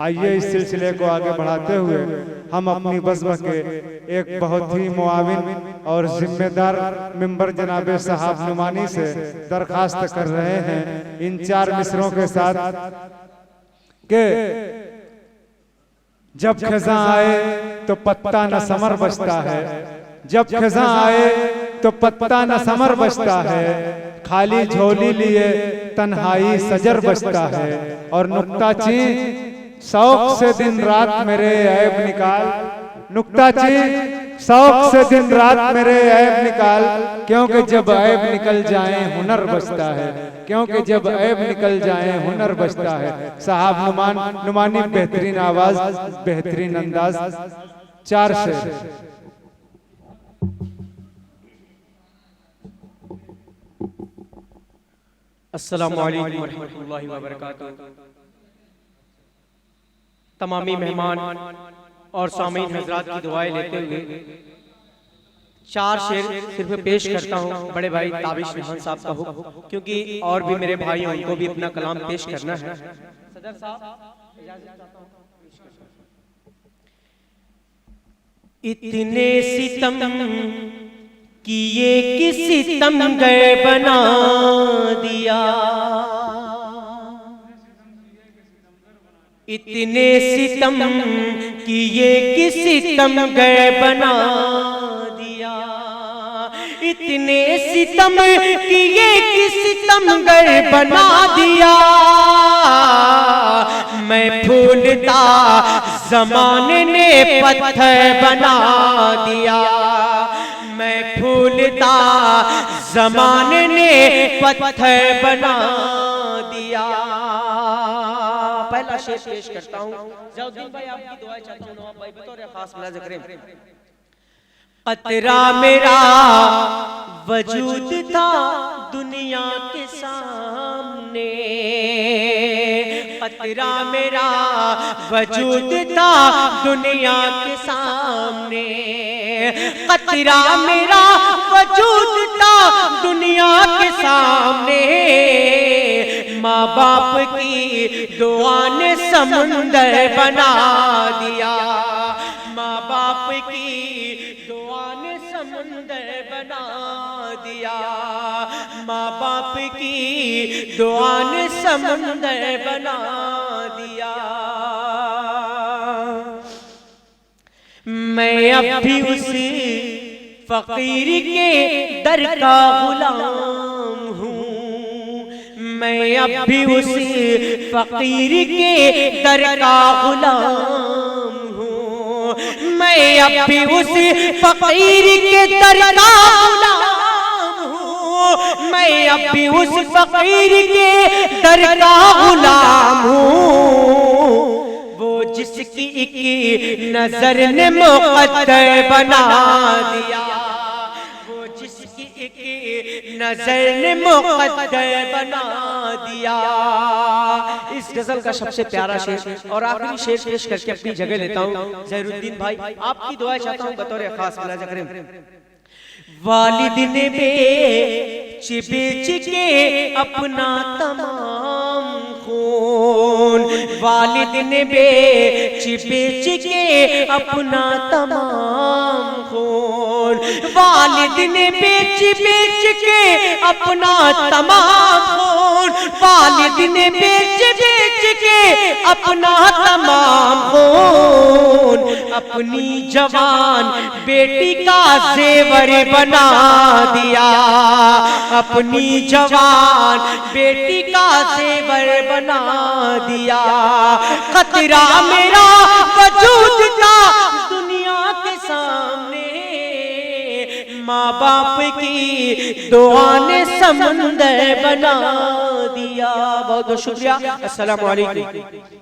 आइए इस सिलसिले को आगे बढ़ाते हुए हम अपनी बज़्म के एक बहुत ही मुआविन और जिम्मेदार मेंबर जनाबे साहब नुमानी से दरखास्त कर रहे हैं इन 4 मिसरों के साथ के जब खज़ां आए तो पत्ता न समर बचता है, जब खज़ां आए तो पत्ता न समर बचता है, खाली झोली लिए तन्हाई सजर बचता है। और नुक्ताची शौक से दिन रात मेरे ऐब निकाल, नुक्ताची शौक से दिन रात मेरे ऐब निकाल, क्योंकि जब ऐब निकल जाए हुनर बचता है, क्योंकि जब ऐब निकल जाए हुनर बचता है। साहब नुमानी बेहतरीन आवाज, बेहतरीन अंदाज, 4 शेर। अस्सलामु अलैकुम वरहमतुल्लाहि वबरकातुहू। तमामी मेहमान और सामीन हजरात की दुआएं लेते हुए 4 शेर सिर्फ पेश करता हूँ बड़े भाई ताबिश रहमान साहब का हुक्म, क्योंकि और भी मेरे भाई हैं उनको भी अपना कलाम पेश करना है। सदर साहब इजाजत चाहता हूं। इतने सितम किए किस सितमगर बना दिया, इतने सितम किए किस सितमगर बना दिया, इतने सितम किए किस सितमगर बना दिया। मैं फूलता ज़माने ने पत्थर बना दिया, मैं फूलता ज़माने ने पत्थर बना दिया। पहला शेर पेश करता हूँ। ज़ियाउद्दीन भाई आपकी दुआ चाहता हूँ, नवाब भाई बतौर खास मुलाज़ा करें। कतरा मेरा वजूद था दुनिया के सामने, कतरा मेरा वजूद था दुनिया के सामने, कतरा मेरा वजूद था दुनिया के सामने। माँ बाप की दुआ ने समुंदर बना दिया, माँ बाप की दुआ ने समुंदर बना दिया, माँ बाप की दुआ ने समुंदर बना दिया। मैं अब भी उस फकीर के दर का गुलाम हूँ, मैं अब भी उस फकीर के दर का गुलाम हूँ, मैं अब भी उस फकीर के दर का गुलाम हूँ, मैं अब भी उस फकीर के दर का गुलाम हूँ। वो जिसकी एक नजर ने मुक़द्दर बना दिया, वो जिसकी एक नजर ने मुक़द्दर बना दिया। इस गजल का सबसे प्यारा शेर और आखिरी शेर पेश करके अपनी जगह लेता हूँ। ज़हीरुद्दीन भाई आपकी दुआ चाहता हूँ बतौर खास मुलाज़ा करें। वालिद ने बेच बेच के अपना तमाम खून, वालिद ने बेच बेच के अपना तमाम खून, वालिद ने बेच बेच के अपना तमाम खून, वालिद ने बेच बेच के अपना तमाम खून। अपनी जवान बेटी का जेवर बना दिया, अपनी जवान बेटी का जेवर बना दिया। खतरा मेरा वजूद था दुनिया के सामने, माँ बाप की दुआ ने समंदर बना दिया। बहुत बहुत शुक्रिया। अस्सलामु अलैकुम।